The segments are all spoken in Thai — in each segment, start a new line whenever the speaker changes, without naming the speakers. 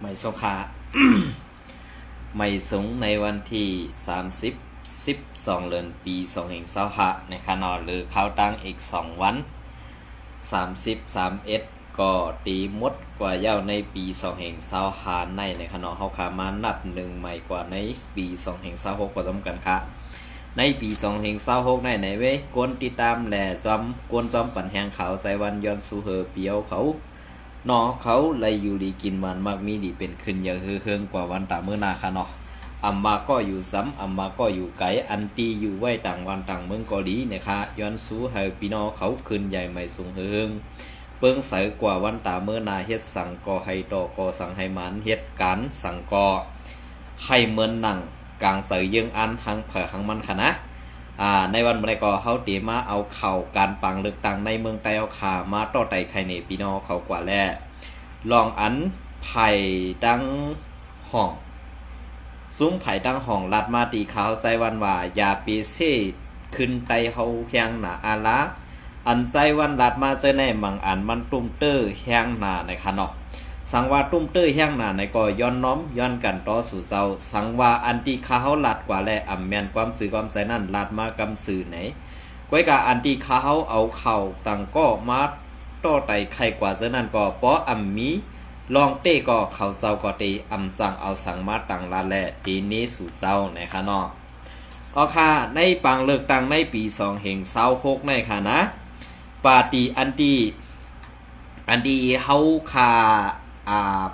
ไม่สงขา ไม่สงในวันที่12 เดือนปี2565ในขณะหรือเข้าตั้งอีก2 วัน30 31ก็ตีมดกว่าเย้าในปี2565ในขณะเขาขามานับ1ใหม่กว่าในปี2566ก็ต้องกันค่ะในปี2566ในเว้ยกวนติดตามแหล่จอมกวนจอมปั่นแหงเขาใส่วันย้อนสู่เฮอเปียวเขาเนาะเขาเลยอยู่ดีกินมันมากมีดีเป็นขึ้นอย่างคือเฮืองกว่าวันตาเมื่อนาค่ะเนาะอัมมาก็อยู่ซ้ำอัมมาก็อยู่ไกลอันตีอยู่ไว้ต่างวันต่างเมืองเกาหลีนะคะย้อนสู่เฮอปีนอเขาขึ้นใหญ่ไม่สูงเฮืองเปิ้งใสกว่าวันตาเมื่อนาเฮ็ดสั่งก็ให้ต่อก็สั่งให้มันเฮ็ดการสั่งก็ให้เหมือนหนังกลางเสยยังอันทางเผอทางมันค่ะนะในวันเมื่อไรก็เขาตีมาเอาเข่าการปังเลือกตั้งในเมืองไต้เอาขามาต่อไต่ไข่เนปีนอเขากว่าแล่ลองอันไผ่ดังห้องซุ้มไผ่ดังห้องลัดมาตีขาวใส่วันว่ายาปีเซ่ขึ้นไตเฮาแหงหนาอาละอันใจวันลัดมาเจอในมังอันมันตุ้มเตอร์แหงหนาในค่ะเนาะสังว่าตุ้มเตอร์แห้งหนาในก็ย้อนน้อมย้อนกันต่อสู่เจ้าสังว่าอันที่ข้าเฮาลัดกว่าแลอ่ำแม่นความสื่อความใจนั่นลัดมากำสื่อไหนก้อยกะอันที่ข้าเฮาเอาเข่าตังก็มาต่อไตไข่กว่าเจ้านั่นก็เพราะอ่ำมีลองเต้ก็เข่าเจ้าก็ตีอ่ำสั่งเอาสั่งมาตังลาแลตีนี้สู่เจ้าในค่ะเนาะก็ค่ะในปังเลือกตั้งในปี2566ในค่ะนะปาตีอันที่เฮาคา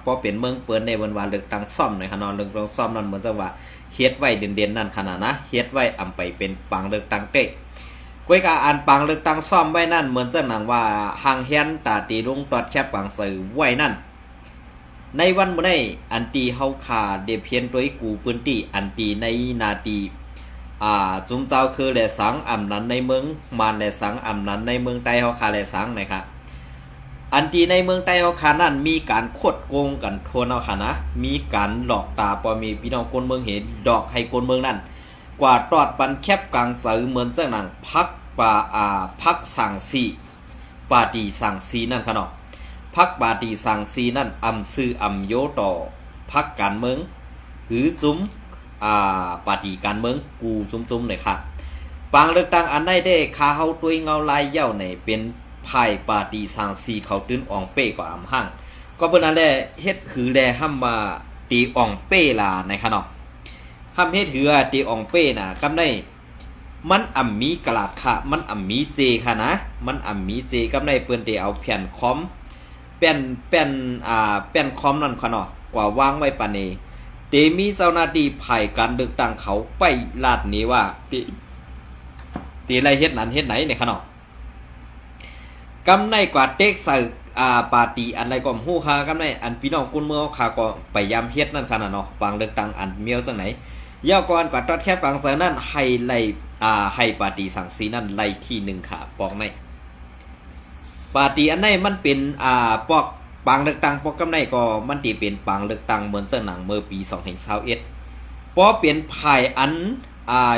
พอเป็นเมืองเปิ้นในวันเลือกตั้งซ่อมในขณะเลือกตั้งซ่อมนั้นเหมือนจะว่าเฮ็ดไว้เด่นๆนั่นขนาดนะเฮ็ดไว้อำไปเป็นปังเลือกตั้งเตะก้อยกาอันปังเลือกตั้งซ่อมไว้นั่นเหมือนจะหนังว่าหางเฮียนตาตีลุงตอดแคบปังสื่อไว้นั่นในวันมื้อนี้อันตีเฮาคาเดเพียนตัวกูพื้นที่อันตีในนาทีจุมเจ้าคือแลสังอำนั้นในเมืองมานแลสังอำนั้นในเมืองใต้เฮาคาแลสังนะครับอันที่ในเมืองใต้เฮาคานั่นมีการคดโกงกันทั่วเนาะค่ะนะมีการหลอกตาพอมีพี่น้องคนเมืองเห็นดอกให้คนเมืองนั่นกว่าตอดปันแคบกลางเสือเหมือนเสื้อหนังพักสั่งซีปาตีสั่งซีนั่นค่ะเนาะพักปาตีสั่งซีนั่นอำซื้ออำโยต่อพักการเมืองหือซุ้มปาตีการเมืองกูซุ้มๆเลยค่ะปางเลือกตั้งอันได้คาเฮาตุยเงาลายเย้าในเป็นไผ่ปาตีสังสีเขาตื้นอ่องเป้กว่าอำห้างก็เพิ่นนั่นแหละเฮ็ดคือแลห้ำมาตีอ่องเป้ล่ะในค่ะเนาะห้ำเฮ็ดคือตีอ่องเป้น่ะกำได้มันอ่ำมีกะลาดค่ะมันอ่ำมีเจค่ะนะมันอ่ำมีเจกำได้เปิ้นได้เอาแผ่นคอมแป้นคอมนั่นค่ะเนาะกว่าวางไว้ปานนี้เตมีเจ้าหน้าที่ไผ่การเลือกตั้งเขาไปลาดนี้ว่าตีไรเฮ็ดนั้นเฮ็ดไหนในค่ะเนาะกำในกว่าเต็กใส่ปาตีอันไรก็ฮู้ค่ากำในอันพี่น้องกุนเมืองค่าก็ไปยามเฮ็ดนั่นค่ะน่ะเนาะบางเลือกตั้งอันเมียวจังไหนยาวก่อนกว่าตอดแคบกลางเสือนั่นให้ไล่ให้ปาตีสังสีนั่นไล่ที่1ค่ะปอกในปาตีอันไหนมันเป็นปอกปางเลือกตั้งปอกกำในก็มันติเป็นปางเลือกตั้งเหมือนเสื้อหนังเมื่อปี2021พอเปลี่ยนภายอัน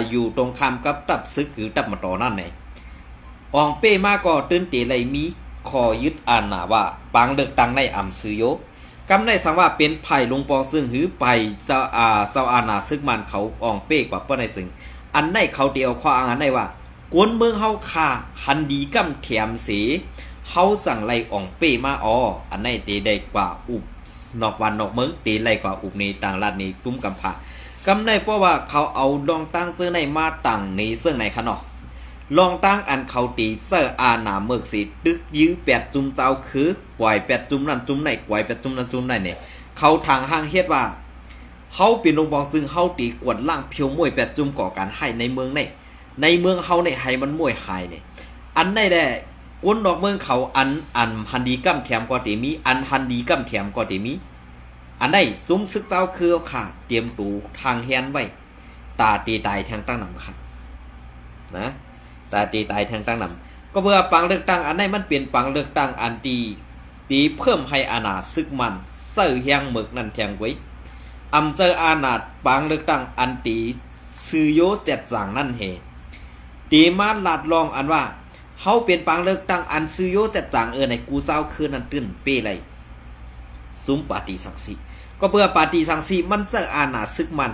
อยู่ตรงข้ามกับตับซึกหรือตับมาต่อนั่นไงอองเป้มาก็ตื่นเตะเลยมีขอยึดอ่านว่าปางเลือกตั้งในอ่ำซื้อโยกำได้สังว่าเป็นไผ่ลงปอซึ่งหือไปเจ้าอาณาซึกมันเขาอองเป้กว่าเปิ้นในซึ่งอันในเขาเดียวข้ออ้างอันได้ว่ากวนเมืองเฮาคาหันดีกำแถมเสเฮาสั่งไล่อองเป้มาอันในเตได้กว่าอุบนอกวันนอกเมืองเตไล่กว่าอุบในต่างรัฐนี้ตุ้มกำพากำได้เพราะว่าเขาเอาลองตั้งซื้อในมาต่างในซึ่งในคะเนาะลองตั้งอันเขาตีเซอร์อาณาเมือกสิดึกยื้อ8 จุ่มเจ้าคือปล่อย8 จุ่มนั่นจุ่มไหนปล่อย8 จุ่มนั่นจุ่มไหนเนี่ยเขาทางห้างเฮ็ดว่าเฮาเป็นลงบอกซึ่งเฮาตีกวดล่างเพียวมวย8 จุ่มก่อการให้ในเมืองในเมืองเฮาเนี่ยให้มันมวยหายเนี่ยอันได้แด่กวนดอกเมืองเขาอันฮันดีกัมแถมก็ติมีอันฮันดีกัมแถมก็ติมีอันได้ซุ้มซึกเจ้าคือค่ะเตรียมตูทางแฮนไว้ตาตีตายทางตั้งนำค่ะนะตาตีตายทางตั้งนำก็เพื่อปังเลือกตั้งอันนี้มันเปลี่ยนปังเลือกตั้งอันตีเพิ่มให้อาณาซึกมันเสื่อแหงหมึกนั่นแทงไว้อำเจออาณาปังเลือกตั้งอันตีซื้อโยเจ็ดสั่งนั่นเหตีมาลาดลองอันว่าเฮาเป็นปังเลือกตั้งอันซื้อโยเจ็ดสั่งในกูเจ้าคืนนั่นตื้นเป้ไร ซุ้มปาร์ตี้สังสีก็เพื่อปาร์ตี้สังสีมันจะอาณาซึกมัน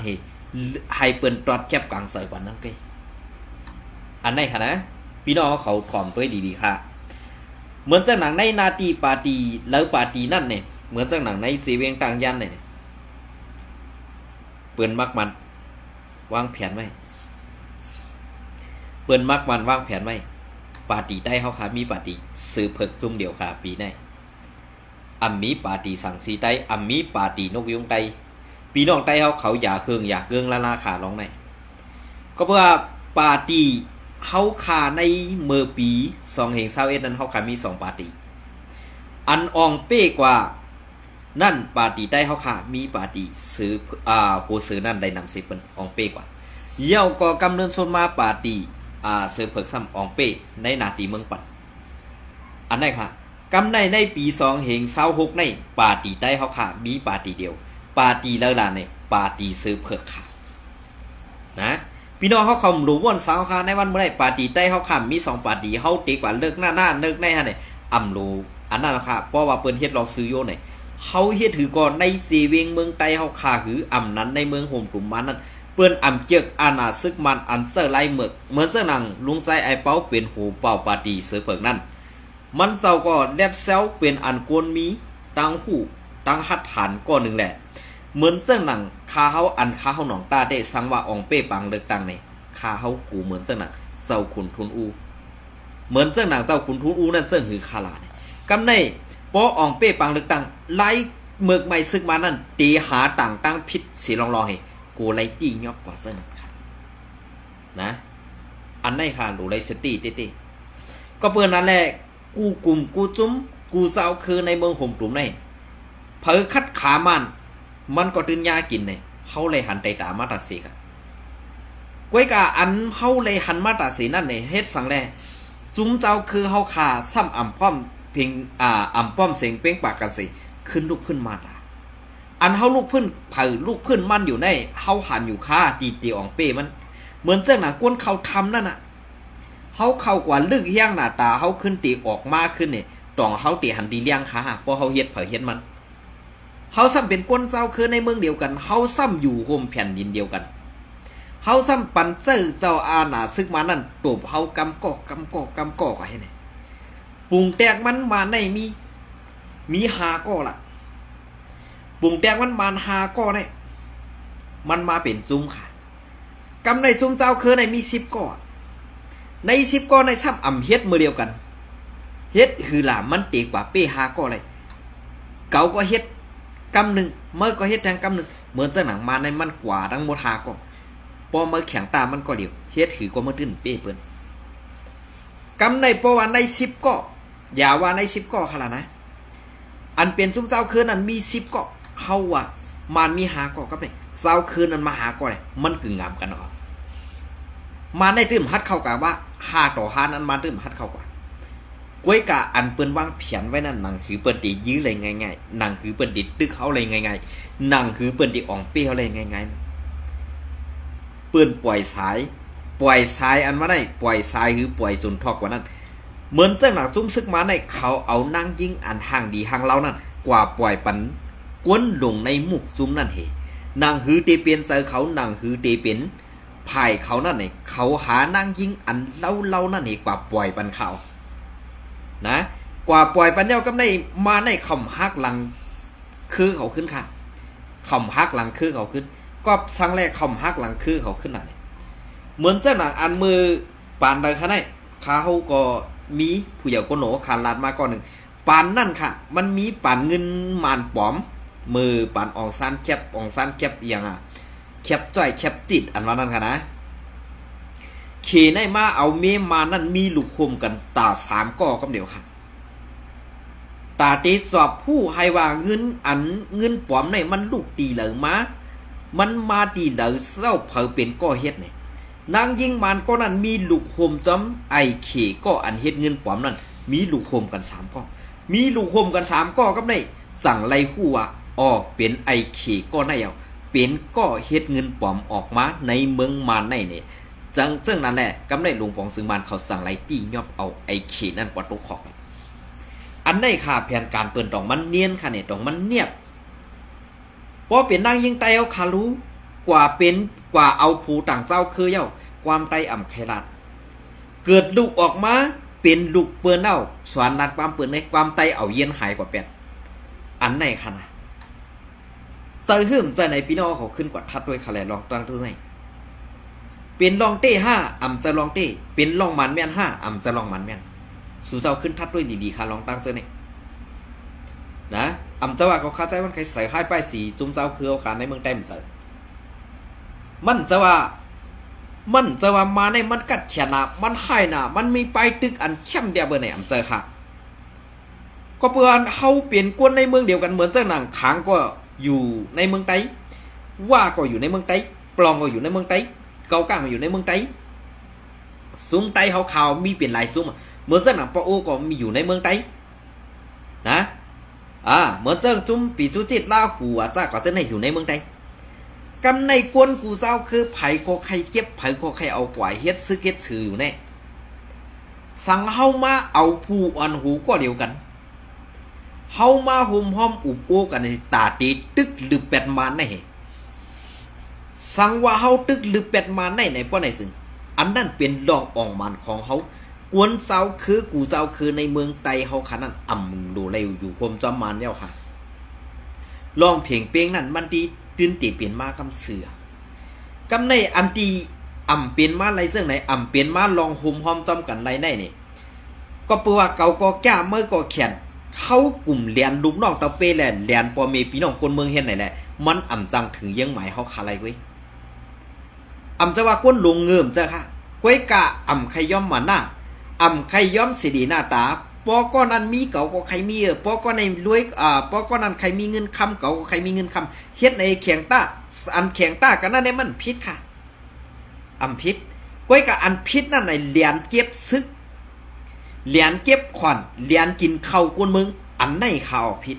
ให้เปิ้นตรอดแคบกลางใส่วันนั้นก็อันไหนคะนะพี่น้องเขาถ่อมตัวดีๆค่ะเหมือนจากหนังในนาตีปาร์ตี้แล้วปาร์ตี้นั่นเนี่ยเหมือนจากหนังในเซเวียงต่างยันเนี่ยเปิ้นมักมันวางแผนไว้เปิ้นมักมันวางแผนไว้ปาร์ตี้ใต้เฮาค่ะมีปาร์ตี้ซื้อเพิกซุ่มเดียวค่ะปีนี้มีปาร์ตี้สังสีใต้มีปาร์ตี้นกยุงใต้พี่น้องใต้เขาอยากเครื่องอยากเกืองละลาขาลองไหนก็เพื่อปาร์ตี้เฮาขาในเมื่อปี2021นั้นเฮาขามี2ปาร์ตี้อันอองเป้กว่านั่นปาร์ตี้ใต้เฮาขามีปาร์ตี้ซื้อโคซื้อนั่นได้นำสิเปิ้นอองเป้กว่าเย่าก็กำเนิดส่วนมาปาร์ตี้ซื้อเพิกซ้ำอองเป้ในนาตีเมืองปัดอันไหนค่ะกำในปี2026ในปาร์ตี้ใต้เฮาขามีปาร์ตี้เดียวปาร์ตี้แล้วล่ะเนี่ยปาร์ตี้ซื้อเพิกค่ะนะพี่น้องเขารู้ว่นสาวค่ะในวันเมื่อไรปาร์ตี้ใต้เขาขำมี2ปาร์ตี้เขาตีกว่าเลิกหน้าเลิกในฮะเนี่ยรู้อันนั้นนะคะเพราะว่าเปิ้นเฮ็ดลองซื้อโยเนี่ยเขาเฮ็ดถือก่อนในเซเวียงเมืองใต้เขาขาหือนั้นในเมืองโฮมกลุ่มมันนั้นเปิ้นเจือกอาณาซึกมันอันเซอร์ไลเมือกเหมือนเสื้อหนังลุงใจไอเป้าเป็นหูเป่าปาร์ตี้ซื้อเพิกนั่นมันเจ้าก็แลดเซลเป็นอันกวนมีตั้งหูตั้งหัดฐานก้อนหนึ่งแหละเหมือนเสื้อหนังคาเฮาหนองตาได้สังว่าอองเป้ปังเลือกตั้งในคาเฮากูเหมือนเสื้อหนังเจ้าขุนทุนอูเหมือนเสื้อหนังเจ้าขุนทุนอูนั่นเสื้อหือคาลาเนี่ยกำในปออองเป้ปังเลือกตั้งไล่เมือกไม่ซึกมานั่นตีหาต่างตั้งพิษสีลองให้กูไล่ตียอบกว่าเสื้อหนังค่ะนะอันไหนค่ะหรูไลสตีเต้ก็เปิดนั่นแหละกูกลุ่มกูจุ้มกูเจ้าคือในเมืองห่มกลุ่มในเผอคัดขามันก็ตื่นยากินเนี่ยเฮาเลยหันไตตามาตาสีค่ะก้วยกะอันเฮาเลยหันมาตาสีนั่นเนี่ยเฮ็ดสังแลจุ้มเจ้าคือเฮาขาซ้ำป้อมเพียงป้อมเสียงเป้งปากกันสิขึ้นลูกขึ้นมาล่ะอันเฮาลูกพื้นเผอลูกพื้นมันอยู่ในเฮาหันอยู่ค่าตีอองเป้มันเหมือนเจ้าหนังก้นเขาทำนั่นน่ะเฮาเข้ากว่าลึกเฮี้ยงหน้าตาเฮาขึ้นตีออกมาขึ้นเนี่ยตองเฮาตีหันตีเลี้ยงขาเพราะเฮาเฮ็ดเผอเฮ็ดมันเฮาซ้ำเป็นก้นเจ้าคือในเมืองเดียวกันเฮาซ้ำอยู่โฮมแผ่นดินเดียวกันเฮาซ้ำปันเจ้าอาณาซึกมานั่นตูบเฮากำกอกให้เนี่ยปรุงแตกมันมาในมี5ก้อล่ะปรุงแตกมันมา5ก้อเนี่ยมันมาเป็นซุ้มค่ะกำในซุ้มเจ้าคือในมี10ก้อใน10ก้อในซ้ำเฮ็ดมือเดียวกันเฮ็ดคือล่ะมันตีกว่าเป้5ก้อเลยเก่าก็เฮ็ดกำหนึ่งเมื่อก็เฮ็ดแทงกำหนึ่งเหมือนเจ้าหนังมาในมันกว่าทั้งหมด5ก้อพอเมื่อแข็งตามันก็เดียวเฮ็ดถือก็มาตื้นเป้เปิ้นกำในเพราะว่าใน10ก้ออย่าว่าใน10ก้อขนาดนะอันเป็นซุ้มเจ้าคืนนั้นมี10ก้อเฮาว่ามันมี5ก้อกับนี่เจ้าคืนนั้นมา5ก้อเลยมันกึ่งงามกันเนาะมาในตื้มฮัดเข้ากับว่า5ต่อ5นั้นมาตื้มฮัดเข้ากว่าก้วยกะอันเปิ้นวางเพียนไว้นั่นหนังคือเปิ้นติยื้อเลยง่ายๆหนังคือเปิ้นติตึกเขาเลยง่ายๆหนังคือเปิ้นติอ่องเปี้ยวเลยง่ายๆเปิ้นปล่อยสายอันมาได้ปล่อยสายคือปล่อยจนทอกกว่านั้นเหมือนเจ้าหนังจุ้มซึกมาในเขาเอานั่งยิงอันห่างดีห่างเล่านั่นกว่าปล่อยปันกวนลงในมุกจุ้มนั่นเหนางหือเตเปียนเจอเขานางหือเตเปียนภายเขานั่นเนี่ยเขาหานั่งยิงอันเล่านั่นเหกว่าปล่อยปันเขานะกว่าปล่อยปัญญากับในมาในข่อมฮักหลังคือเขาขึ้นค่ะข่อมฮักหลังคือเขาขึ้นก็สังแรกข่อมฮักหลังคือเขาขึ้นหน่อยเหมือนเจ้าหนังอันมือปานใดค่ะในเขาก็มีผู้ใหญ่ก็โหนคานลาดมาก่อนหนึ่งปานนั่นค่ะมันมีปานเงินมานปอมมือปานอองซานแคบอย่างแคบจ้อยแคบจิตอันว่านั่นค่ะนะเขในมาเอาเมมานั่นมีลูกคมกันตา3ก้อกับเดียวค่ะตาตีสอบผู้ให้ว่าเงินปลอมในมันลูกตีเหลือมันมาตีเหลือเศร้าเผาเป็นก้อเฮ็ดเนี่ยนางยิงมันก็นั่นมีลูกคมจำไอเขก็อันเฮ็ดเงินปลอมนั่นมีลูกคมกัน3ก้อมีลูกคมกัน3ก้อกับในสั่งไล่ผู้ว่าเป็นไอเขก็ในเอาเป็นก้อเฮ็ดเงินปลอมออกมาในเมืองมานในเนี่ยจังนั้นแหละกำในหลวงปองซึงมันเขาสั่งไล่ตี้ยอบเอาไอเขนั่นกว่าตกของ อันได้ค่ะแผนการเปิ่นต้องมันเนียนค่ะเนี่ยต้องมันเนียบเพราะเป็นนางยิงไตเอาคารู้กว่าเป็นกว่าเอาผู้ต่างเจ้าคือเย้าความไตอ่ำไขลาดเกิดลูกออกมาเป็นลูกเปิ้นเอาสวนนัดความเปิ้นในความไตเอาเย็นหายกว่าเป็ดอันไหนค่ะนะเซอร์ฮึมจะในพี่น้องเขาขึ้นกว่าทัดด้วยคะแนนลองตั้งตัวไหนเป็นลองเต้5อ่ำจะลองเต้เป็นลองมันแม่น5อ่ำจะลองมันแม่นสู่เจ้าขึ้นทัดด้วยดีๆค่ะลองตั้งเสื้อนี่นะอ่ำจะว่าเขาคาใจมันใครใส่ค่ายป้ายสีจุ่มเจ้าคือเอาขาในเมืองใต้มันใส่มันจะว่ามาในมันกัดเขียนนะมันให้นะมันมีไปตึกอันเข้มเดียวเบอร์ไหนอ่ำเจอค่ะก็เพื่อนเฮาเปลี่ยนกวนในเมืองเดียวกันเหมือนเจ้าหนังขางก็อยู่ในเมืองใต้ว่าก็อยู่ในเมืองใต้ปลองก็อยู่ในเมืองใต้เกาก้างก็อยู่ในเมืองใต้ซุ้มไต้เฮาข่าวมีเปลี่ยนหลายซุ้มเหมือนเจ้าหนังปอโอก็มีอยู่ในเมืองใต้นะเหมือนเจ้าจุ้มปีจุจิตล่าหัวจ้าก็จะในอยู่ในเมืองใต้กำในกวนกูเจ้าคือไผก็ใครเก็บไผก็ใครเอากว่าเฮ็ดซื้อเก็ดชื่ออยู่แน่สั่งเฮามาเอาผู้อันหูก็เดียวกันเฮามาหุมห้อมอุบโอกันในตาตีตึกหรือเป็ดมาในสั่งว่าเฮาตึกหรือเป็ดมาในป้อในซึ่งอันนั้นเป็นดองอ่องมันของเฮากวนเจ้าคือกูเจ้าคือในเมืองไตเฮาขนาดอ่ำดูเลยอยู่ความจำมันแล้วค่ะลองเพียงเปียงนั่นมันดีตื่นตีเปลี่ยนมากำเสือกำในอันตีอ่ำเปลี่ยนมาไรเสื่องไหนอ่ำเปลี่ยนมาลองหุมห้อมจำกันไรได้นี่ก็เปว่าเก่าก็แก้เมื่อก็แขนเขากลุ่มเลียนลูกน้องตะเปแหละเลียนปอเมพี่น้องคนเมืองเฮ็ดไหนแหละมันอ่ำจังถึงยังหมายเขาคาไรเว้ยอ่ำจะว่าก้นลงเงิมเจ้าค่ะก้วยกะอ่ำใครย่อมมาหน้าอ่ำใครย่อมสิดีหน้าตาปอก้อนนั้นมีเก่าก็ใครมีปอก้อนในรวยปอก้อนนั้นใครมีเงินคำเก่าก็ใครมีเงินคำเฮ็ดในแข่งต้าอันแข่งต้ากันนั่นเนี่ยมันพิษค่ะอ่ำพิษก้วยกะอันพิษนั่นในเลียนเก็บซึกเลียนเก็บขวัญเลียนกินข้าวกวนมึงอันในข่าวพิษ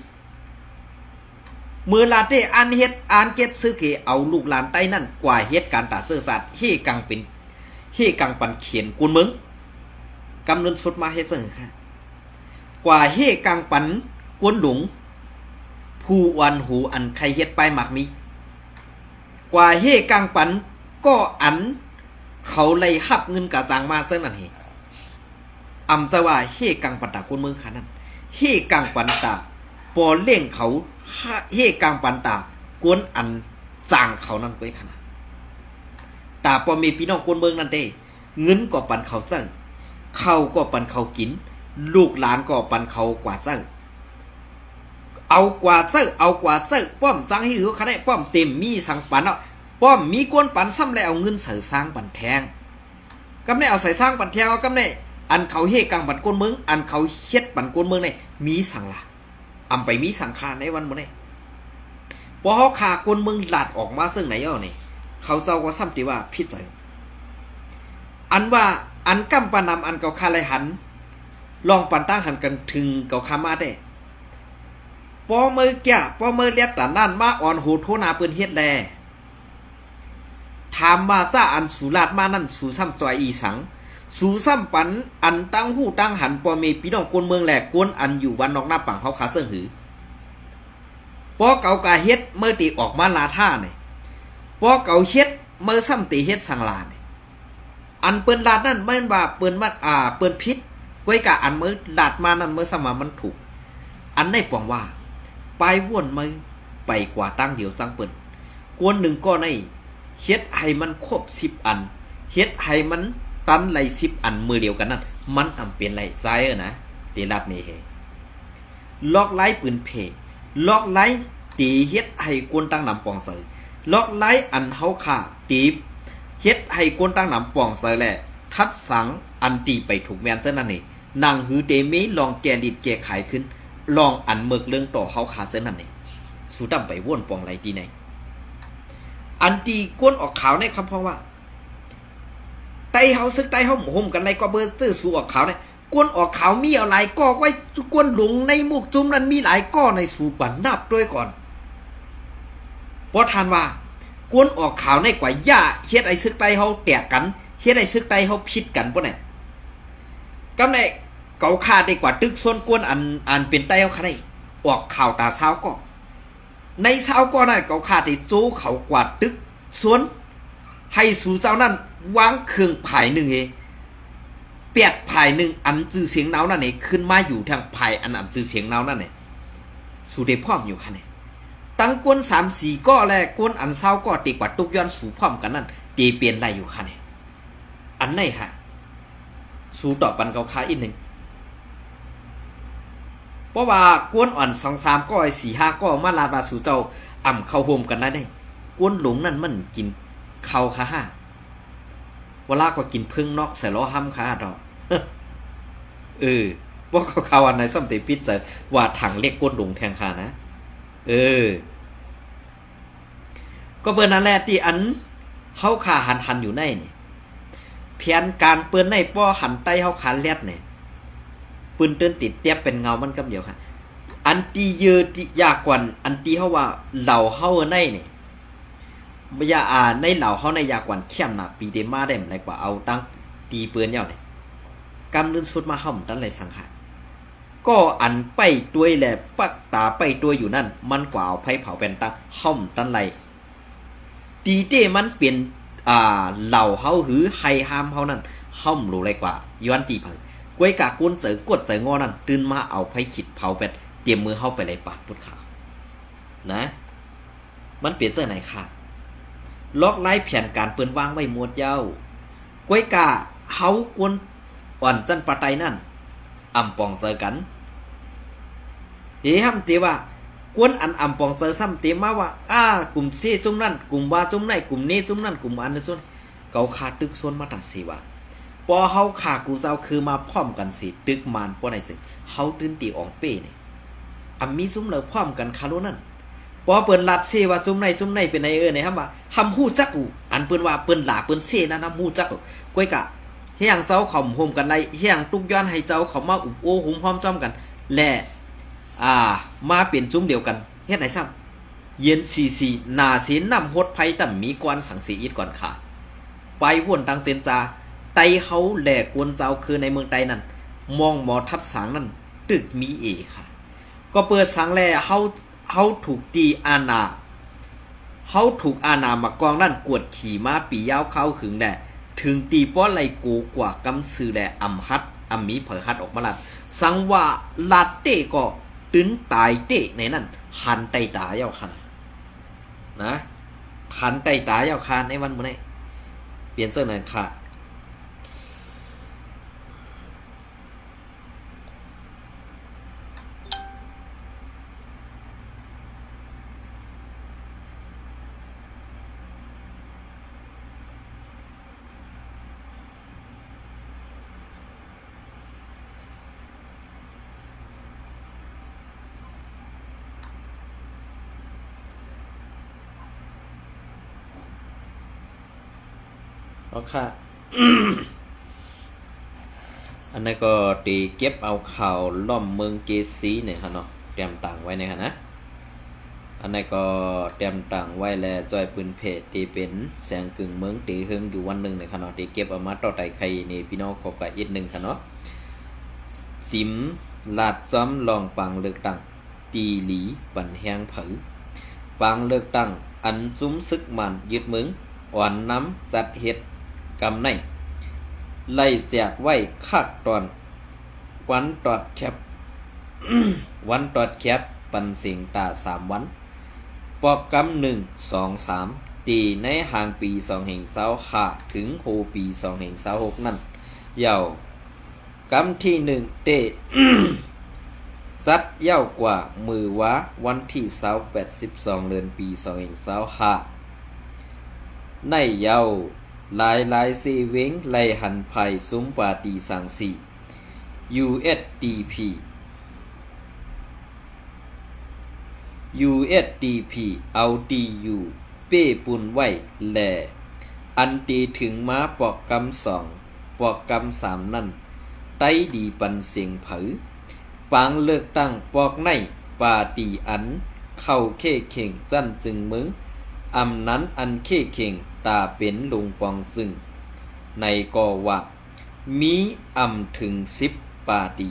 มือลาเต้อันเฮ็ดอันเก็บซึกเกเอาลูกหลานใต้นั่นกว่าเฮ็ดการตาเสื้อสัตว์เฮกังเป็นเฮกังปันเขียนกวนมึงกำเนิดสุดมาเฮ็ดเสื้อค่ะกว่าเฮกังปันกวนหลงผู้วันหูอันใครเฮ็ดไปหมักมีกว่าเฮกังปันก็อันเขาเลยหับเงินกะจางมาเส้นนั่นเฮอำจะว่าเฮกังปันตากวนเมืองขานั้นเฮกังปันตาปอเล่งเขาเฮกังปันตากวนอันจางเขานั่นไว้ขนาดตาปอมีพี่น้องกวนเมืองนั่นเด้เงินก็ปันเขาเจ้าเขาก็ปันเขากินลูกหลานก็ปันเขากว่าเจ้าเอากว่าเจ้าป้อมจังให้หือคะแนนป้อมเต็มมีสังปันเนาะป้อมมีกวนปันซ้ำแล้วเอาเงินใส่สร้างปันแทงกำเนเอาใส่สร้างปันแทงเอากำเนอันเขาเฮกังปันกวนเมืองอันเขาเฮ็ดปันกวนเมืองในมีสังละอำไปมีสังคาในวันมื้อนี้พอเฮาขากวนเมืองหลาดออกมาซึ่งไหนเอานี่เขาเจ้าก็ซ้ำติว่าพิษใส่อันว่าอันกำปานำอันเก่าคาไลหันลองปันตั้งหันกันถึงเก่าคามาได้ปอมือแก่ปอมือเลียดตานั่นมาอ่อนหูโทนาเปิ้นเฮ็ดแลถามมาจ้าอันสุราดมานั่นสู่ซ้ำจอยอีสังสู่ซ้ำปันอันตั้งหูตั้งหันปอเมพี่น้องกวนเมืองแหลกกวนอันอยู่วันนอกหน้าปังเขาขาเสื่อหือปอเก่ากาเฮ็ดเมื่อตีออกมาลาท่าเนี่ยปอเก่าเฮ็ดเมื่อซ้ำตีเฮ็ดสังลาเนี่ยอันเปิ้นลาดนั่นไม่ว่าเปิ้นมาเปิ้นพิษก้อยกะอันเมื่อลาดมานั่นเมื่อสมามันถูกอันได้ปองว่าไปว่นไม่ไปกว่าตั้งเดียวสังเปิ้นกวนหนึ่งก็ในเฮ็ดให้มันครบ10อันเฮ็ดให้มันตันไหล10อันมือเดียวกันนั่นมันอำเป็นไหลไซเออนะตีลาดเมเฮล็อกไล่ปืนเพล็อกไล่ตีเฮ็ดให้กวนตั้งนำปองเสยล็อกไล่อันเฮาขาตีเฮ็ดให้กวนตั้งนำปองเสยแหละทัดสังอันตีไปถูกแมนเส้นนั่นนี่นางหือเตเมลองแกดิดแกขายขึ้นลองอันเมิกเรื่องต่อเฮาขาเส้นนั่นนี่สู้ดำไปว่นปองไหลตีไหนอันตีกวนออกขาวในคำพ้องว่าไตเฮาซึกไตเฮาหมกันในก็เบอร์ซื้อสู่ออกขาวเนี่ยกวนออกขาวมีเอาหลายก้อไว้กวนหลงในมุกจุ่มนั้นมีหลายก้อในสู่กว่านับด้วยก่อนเพราะทานว่ากวนออกขาวในกว่าย่าเฮ็ดไอ้ซึกไตเฮาแตกกันเฮ็ดไอ้ซึกไตเฮาผิดกันป่ะเนี่ยกำใน เกาขาดีกว่าตึกส่วนกวนอันเป็นไต้เอาค่ะได้ออกข่าวตาเช้าก็ในเช้าก็นั่นเกาขาที่โจเขากว่าตึกส่วนให้สู่เจ้านั่นวางเครื่องผายหนึ่งเฮเปียดผายหนึ่งอันจื้อเสียงเนานั่นเองขึ้นมาอยู่ทางผายอันจื้อเสียงเนานั่นเองสู่ได้พร้อมอยู่ค่ะเนี่ยตั้งกวน3-4ก็แลกวนอันเช้าก็ตีกว่าตุกย้อนสู่พร้อมกันนั่นตีเปลี่ยนไรอยู่ค่ะเนี่ยอันไหนค่ะสู่ต่อปันเกาขาอีกหนึ่งเพราะว่ากวนอ่อน2-3ก็4-5ก็มาลาบาสู่เจ้าอ่ำเข้าโฮมกันได้กวนหลงนั่นมันกินเข้าค่ะห้าเวลาก็กินพึ่งนอกใส่ล้อห้ำค่ะดอกว่าเขาอันไหนส้มเตปิดใจว่าถังเล็กกวนหลงแทงค่ะนะก็เปิดนั่นแหละที่อันเฮาขาหันอยู่ในนี่เพียนการเปิ้นในป้อหันไตเฮาขาเลียดเนี่ยปืนเตือนติดเตียบเป็นเงามันกำเดียวค่ะอันตีเยอะที่ยากกว่าอันตีเฮาว่าเหล่าเฮาในนี่บ่อย่าในเหล่าเฮาในยากกว่าเข้มน่ะปีเดมาได้หลายกว่าเอาตั้งตีปืนยาวนี่กำลืนสุดมาห่อมตั้นเลยสังหารก็อันไปตัวยแหละปักตาไปตัวอยู่นั่นมันกว่าเอาไผเผาเป็นตั้งห่อมตั้นไรตีเต้มันเปลี่ยนเหล่าเฮาหือไฮฮามเฮานั่นห่อมรู้ไรกว่าย้อนตีเผากวยกากวนเจอกดเจองอนั่นตื่นมาเอาไผขิดเผาเป็ดเตรียมมือเฮาไปเลยปาดพุทธขานะมันเปลี่ยนเสื้อไหนค่ะล็อกไล่แผนการเปิ้นวางไว้หมดเย้ากวยกาเฮากวนอ่อนจันปะไตนั่นอำปองเซอกันห้ำเตว่ากวนอันอำปองเซอซ้ำเตมาว่ากลุ่มซีจุ่มนั่นกลุ่มว่าจุ่มไหนกลุ่มนี้จุ่มนั่นกลุ่มอันนั้นจุ่มเกาขาตึกส่วนมาตัดสิว่าพอเฮาขากูเจ้าคือมาพร้อมกันสิตึกมานปอไหนสิเฮาตื่นตีอองเป้นี่มีซุ้มเหลือพร้อมกันคาโลนั่นพอเปิ้นลัดเซว่าจุ่มไหนเป็นไงไหนครับว่าหำฮู้จักกูอันเปิ้นว่าเปิ้นหลาเปิ้นเซนะนำฮู้จักก้อยกะเฮียงเจ้าเขาโฮมกันไรเฮียงตุกย้อนให้เจ้าเขามาอุบโอหุมพร้อมจ้อมกันและมาเปลี่ยนจุ่มเดียวกันเฮ็ดไหนซ้ำเย็นซีนาเสียนนำฮดไผต่ำมีกวนสังสีอีดก่อนค่ะไปวนตังเซนจาไตเขาแหลกกวนเจ้าคือในเมืองไตนั่นมองหมอทัดสังนั่นตึกมีค่ะก็เปิดสังแลเฮาถูกตีอาณาเฮาถูกอาณามากองนั่นกวดขี่มาปียาวเข้าขึงแดถึงตีป้อไหลกูกว่ากำซื้อแลอำฮัดอำมีเผยฮัดออกมาลัดสังว่าลาเต้ก็ตื้นตายเต้ในนั่นหันไตตาเย้าคันนะหันไตตาเย้าคันในวันมื้อนี้เปลี่ยนเสื้อหน่อยค่ะเอาค่ะ อันนั้นก็ตีเก็บเอาข่าวล่อมเมืองเกซีเนี่ยค่ะเนาะเตรียมต่างไว้เนี่ยค่ะนะอันนั้นก็เตรียมต่างไว้แล้วจอยปืนเพจตีเป็นแสงกึ่งเมืองตีเฮงอยู่วันหนึ่งเนี่ยค่ะเนาะตีเก็บเอามาต่อไต่ใครนี่พี่น้องขอกะอีกหนึ่งค่ะเนาะสิมลาดจ้อมลองปังเลือกตั้งตีหลีปั่นแหงเผยปังเลือกตั้งอันจุ้มซึกมันยึดเมืองอ่อนน้ำจัดเฮ็ดกำในไล่เสียกไว้คักตอนวันตอดแคบ วันตอดแคบปันสิงตา3 วันปอกกำ1-2-3ตีในห่างปี2025ถึงโฮปี2026นั่นยาวกำที่1เต สัดยาวกว่ามือวะวันที่28-12เดือนปี2025ในยาวหลายซีเวงไลหันไผ่ซุ้มปาตีสังสี USDP เอาตีอยู่เป้ปุนไว้แหลอันตีถึงม้าปอกกำ2ปอกกำ3นั่นไต้ดีปันเสียงเผยปางเลิกตั้งปอกในปาตีอันเข้าเข่เข่งจั่นจึงมึงอำนั้นอันเข่เข่งตาเป็นลุงปองซึ่งในก็ว่ามีอำถึง10 ปาตี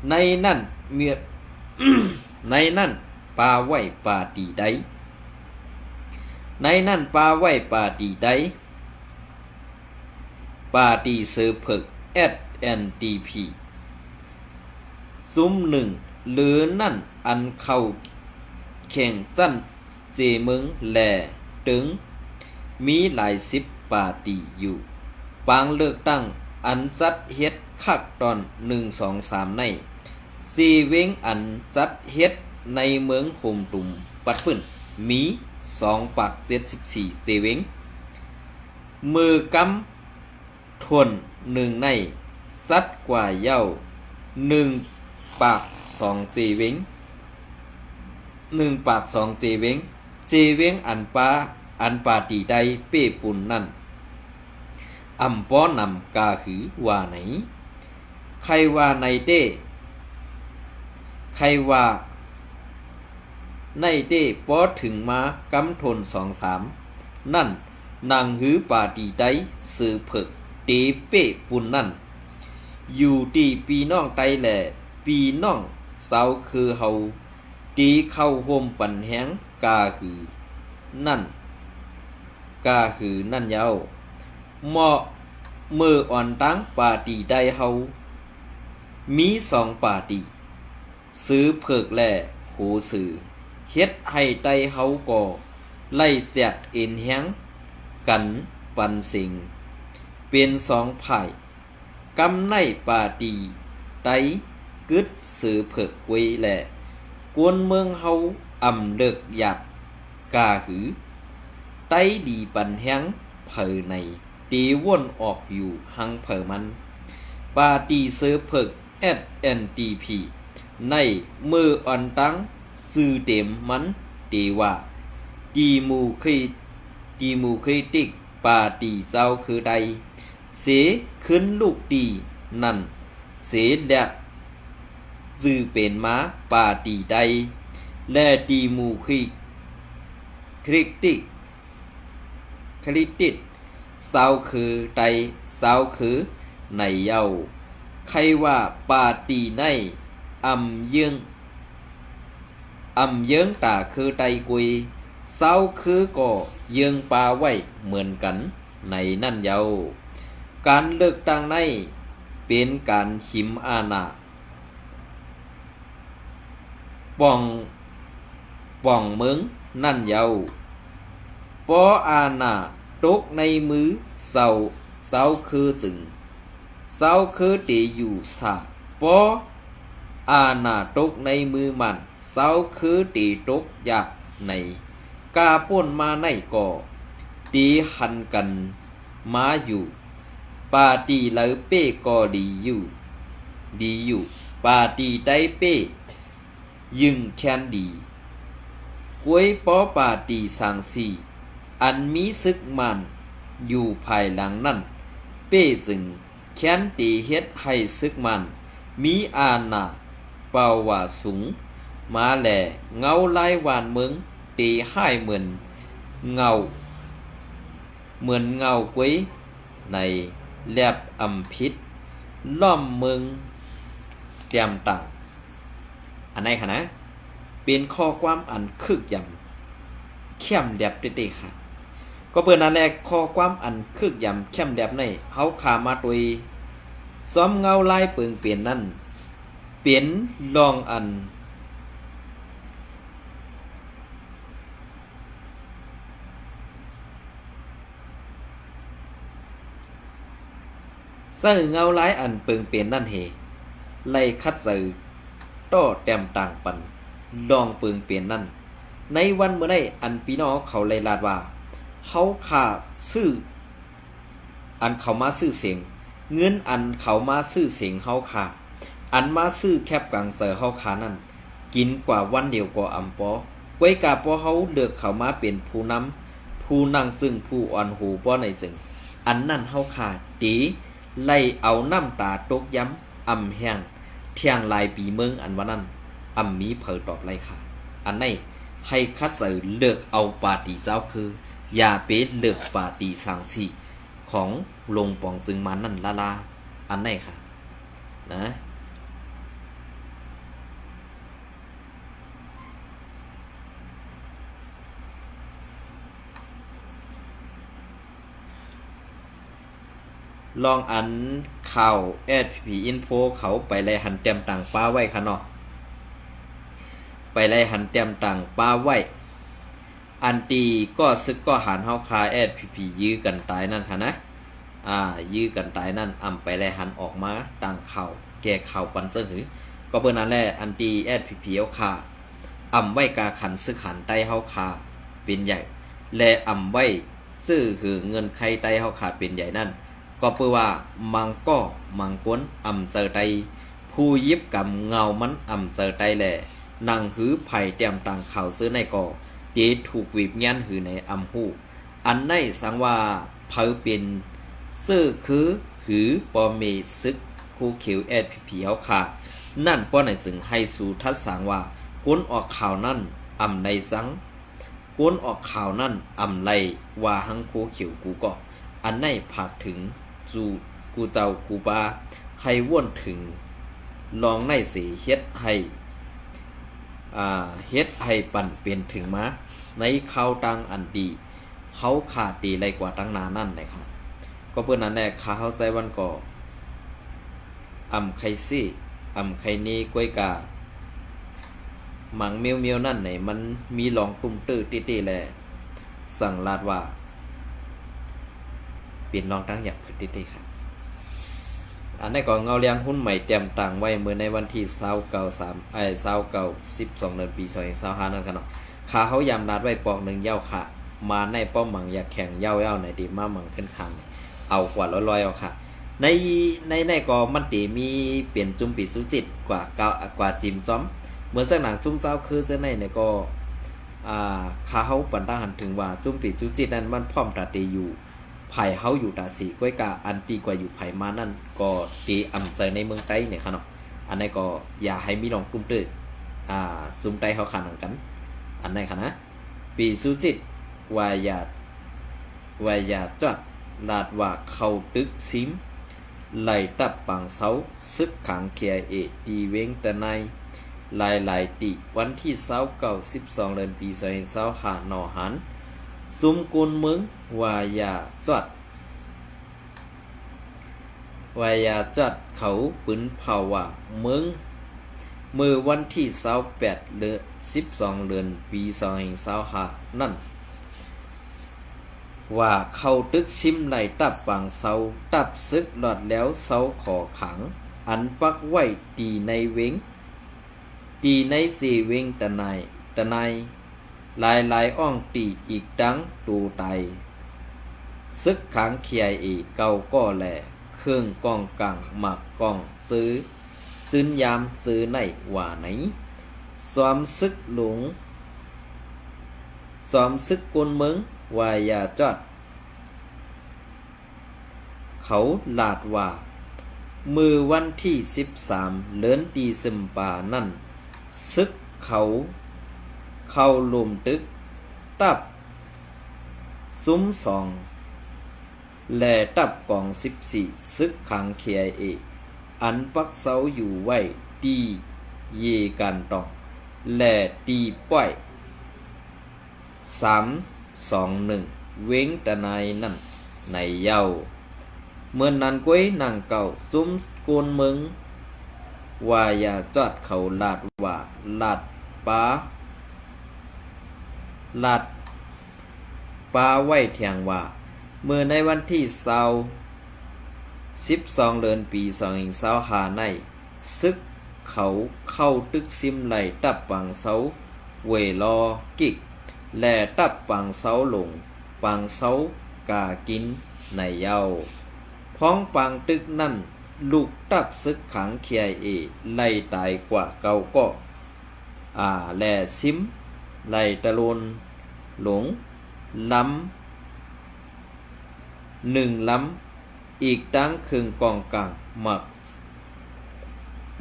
ในนั่นเมีย ในนั่นปาไว้ปาตีใดในนั่นปาไว้ปาตีใดปาตีเสือผึก SNDP ซุ้มหนึ่งหรือนั่นอันเข้าแข่งสั้นเจมึงแหล่ตึงมีหลาย10ปาตีอยู่ปางเลือกตั้งอันซัดเฮ็ดคักตอน1 2 3ในซีเวงอันซัดเฮ็ดในเมืองโฮมตุ่มปัดพื้นมี2ปาก74เซเวงมือกำทวน1ในซัดกว่าเย้า1ปาก2เจเวง1ปาก2เจเวงเจเวงอันปาตีใดเป้ปุ่นนั่นอำป้อนำกาหือว่าไหนใครว่าในเต้ใครว่าในเต้ป้อถึงมากำทน2-3นั่นนางหือปาตีใดสือเผกเตเป้ปุ่นนั่นอยู่ตีปีน้องไตแหล่ปีน้องเสาคือเฮาตีเข้าโฮมปันแหงกาหือนั่นเย้าเหมาะมืออ่อนตั้งปาตีใดเฮามี2ปาตีซื้อเผือกแหล่โหสื่อเฮ็ดให้ไตเฮาก่อไล่เสียดเอ็นแหงกันปันสิงเป็น2ฝ่ายกำในปาตีไตกึดซื้อเผือกไว้แหล่กวนเมืองเฮาอำเลิกหยาบกาหือไตดีปันแหงเผอในตีวนออกอยู่หังเผอมันปาตีเสือเผก SNDP ในมืออ่อนตั้งซื้อเต็มมันตีว่าตีมูคริติกปาตีเจ้าคือใดเสขึ้นลูกตีนั่นเสแดกซื้อเป็นม้าปาตีใดและตีมูคริติกเศร้าคือไตเศร้าคือในเย้าใครว่าปาตีในอำเยื้องตาคือไตกุยเศร้าคือก่อเยื้องปาไว้เหมือนกันในนั่นเย้าการเลือกตั้งในเป็นการหิมอาณาป่องเมืองนั่นเย้าปออาณาตกในมือเศร้าคือจึงเศร้าคือตีอยู่สาปออาณาตกในมือมันเศร้าคือตีตกยากในกาป่นมาในก่อตีหันกันมาอยู่ปาตีเลอเป้ก็ดีอยู่ปาตีได้เป้ยึงแคนดีกวยปอปาตีสังสีอันมีซึกมันอยู่ภายหลังนั่นเป้ซึ่งแค้นตีเฮ็ดให้ซึกมันมีอาณาเป่าว่าสูงมาแหล่เงาลายวานเมืองตีให้เหมือนเงาไว้ในแลบอำพิษล้อมเมืองเตรียมต่างอันไหนคะนะเป็นข้อความอันคึกยำเข้มแดบเต้ๆค่ะก็เปิดอันแรกข้อความอันคึกยำเข้มแดบในเฮาขามาโดยซ้อมเงาลายเปิงเปลี่ยนนั่นเปลี่ยนลองอันเสื้อเงาลายอันเปิงเปลี่ยนนั่นเฮไล่คัดเสือต้อแต้มต่างปันลองเปิงเปลี่ยนนั่นในวันเมื่อใดอันพี่น้องเขาไล่ลาดว่าเฮาขาซื้ออันเขามาซื้อเสียงเงินอันเขามาซื้อเสียงเฮาขาอันมาซื้อแคบกลางเสือเฮาขานั่นกินกว่าวันเดียวกว่าอำปอไว้กาปอเฮาเลือกเขามาเป็นผู้นำผู้นั่งซึ่งผู้อ่อนหูป้อในซึ่งอันนั่นเฮาขาตีไล่เอาน้ำตาตกย้ำอำแห้งเที่ยงลายปีเมืองอันว่านั้นอำมีเผยตอบไรค่ะอันไหนให้คัดเสยเลือกเอาปาตีเจ้าคืออย่าเป็นเลือกปาตีสังสีของลงปองจึงมันนั่นลาอันไหนค่ะ นะลองอันข่าว SPP Info เขาไปเลยหันเตรียมต่างป้าไว้ค่ะเนาะไปเลยหันเตรียมต่างป้าไว้อันตีก็ซึกก็หันเฮาคา SPP ยื้อกันตายนั่นค่ะนะยื้อกันตายนั่นไปเลยหันออกมาต่างข่าวแก่ข่าวปันเสหือก็เปิ้นนั่นแหละอันตี SPP เฮาคาไว้กาขันซึกหันใต้เฮาคาเป็นใหญ่และไว้ซื้อคือเงินใครใต้เฮาคาเป็นใหญ่นั่นก็เพื่อว่ามังก็มังก้นเสอไตผู้ยิบกำเงามันเสอไตแหละนางหือไผ่เตรียมต่างข่าวซื้อในก่อเจถูกวีบยันหือในหูอันในสังว่าเผาเป็นซื้อคือหือปอเมซึกคู่เขียวSPPเฮาค่ะนั่นป้อไหนซึ่งให้สู่ทัดสังว่าก้นออกข่าวนั่นในสังก้นออกข่าวนั่นไรว่าหังคู่เขียวกูก็อันในผากถึงจูกูเจ้ากูบาให้ว่นถึงลองในสีเฮ็ดให้ปั่นเปลี่ยนถึงมาในข่าวตังอันดีเขาขาดดีไรกว่าตั้งนานนั่นเลยค่ะก็เพื่อนนั้นแหละขาเขาใส่วันก่อไข่ซี่ไข่นี้กล้วยกาหมังเมียวนั่นไหนมันมีหลองตุ้มตื้อตี้แหละสั่งลาดว่าเปลี่ยนลองตั้งอยากพึ่งตี้ครับอันนี้ก็เงาเลี้ยงหุ้นใหม่เตรียมต่างไว้เมื่อในวันที่29 12 เดือนปี2025นั่นกันเนาะขาเขายำนัดไว้ปอกหนึ่งเย้าค่ะมาในป้อมหมังอยากแข่งเย้าไหนดีมาหมังขึ้นคันเอากว่าลอยเอาค่ะในก็มันตีมีเปลี่ยนจุ่มปีสุจิตกว่าจิมจ้อมเหมือนสักหนังจุ่มเจ้าคือเส้นในก็ขาเขาปันตาหันถึงว่าจุ่มปีสุจิตนั้นมันพร้อมตาตีอยู่ไผ่เฮาอยู่ตาสีก้วยกาอันตีกว่าอยู่ไผ่มานั่นก็ตีใจในเมืองใต้เนี่ยค่ะเนาะอันนี้ก็อย่าให้มีลองกลุ่มตื้อซุ่มใต้เฮาขันกัน อันนี้ค่ะนะปีสุจิตวายาจอดลาดว่าเข้าตึกซิมไหลตับปังเสาซึกขังเคียตีเวงแต่ในหลายตีวันที่12 เดือนปี2025นอหันซุมกุนมึงวายาจอดเขาปืนเผาว่ามึงมือวันที่28 เดือน12 เดือนปี2025นั่นว่าเข้าตึกซิมไหลตับปังเสาตับซึกหลอดแล้วเสาขอขังอันปักไว้ตีในเวงตีในสีเวงตะไนหลายอ่องตีอีกดังตูไตซึกขังเคียเก่าก็แหล่เครื่องกองกังหมักกองซื้อยามซื้อในว่าไหนซ้อมซึกหลงซ้อมซึกกนเมืองวายาจอดเขาลาดว่ามือวันที่13 เดือนตีสิมปานั่นซึกเขาเข้าลุมตึกตับซุ้ม2และตับกอง14ซึกขังเคียอันปักเสาอยู่ไว้ตีเยกันตองและตีป้อย3-2-1เว้งตะนายนั่นในเย้าเมื่อนั้นก้วยนางเก่าซุ้มโกนเมืองวายาจอดเขาลาดว่าลาดป้าไว้เทียงว่าเมื่อในวันที่12 เดือนปี2025ในซึกเขาเข้าตึกซิมไหลตับปังเสาเวลอกิกและตับปังเสาหลงปังเสากากินในเย้าพ้องปังตึกนั่นลูกตับซึกขังเคียไล่ตายกว่าเก่าก็แลซิมไล่ตะลุนหลงล้ำ1 ล้ำอีกตั้งครึ่งกองกลางห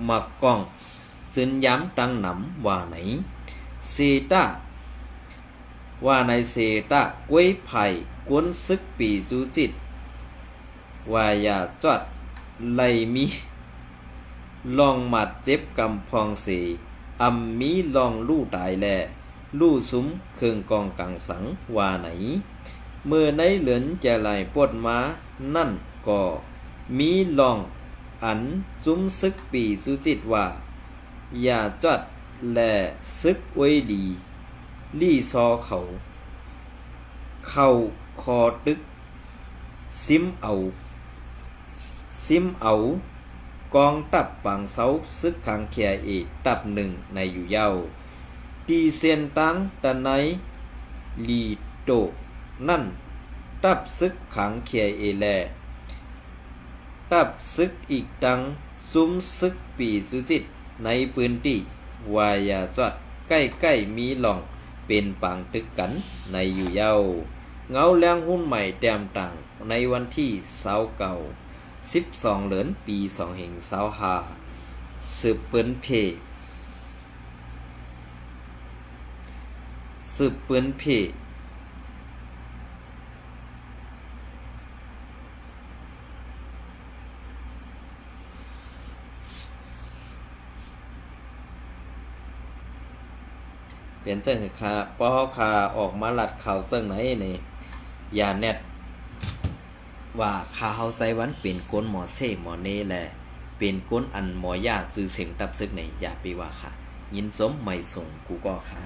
มักกองซึนย้ำตั้งหนำว่าไหนเซตาว่าในเซตาก้วยไผ่กวนซึกปีจูจิตวายาจอดไลมี ลองหมัดเจ็บกำพองเสอำมีลองลู่ตายแลลู่สุ้มเครื่องกองกังสังว่าไหนเมื่อในเหลือนจะไหลปวดมานั่นก็มีลองอันจุ้มซึกปีสุจิตว่าอย่าจัดแลซึกไว้ดีลี่ซอเขาเข้าคอตึกซิมเอากองตับปังเสาซึกขังเขียเอตับหนึ่งในอยู่เย้าตีเซียนตังตะไนลีโตนั่นตับซึกขังเขียเอแลตับซึกอีกดังซุ้มซึกปีสุจิตในพื้นที่วายาสวัดใกล้ๆมีหล่องเป็นปังตึกกันในอยู่เย้าเงาแรงหุ้นใหม่แต้มต่างในวันที่12 เดือนปี2525สืบเปิ้นเพเป็นเส้นค่ะป้อคาออกมาลัดข่าวเส้นไหนนี่อย่าแนดว่าข้าเฮาใส่วันเป็นก้นหมอเซหมอเนแลเป็นก้นอันหมอยาซื้อเสียงตับซึกไหนอย่าไปว่าค่ะยินสมไม่ส่งกูก็ค่ะ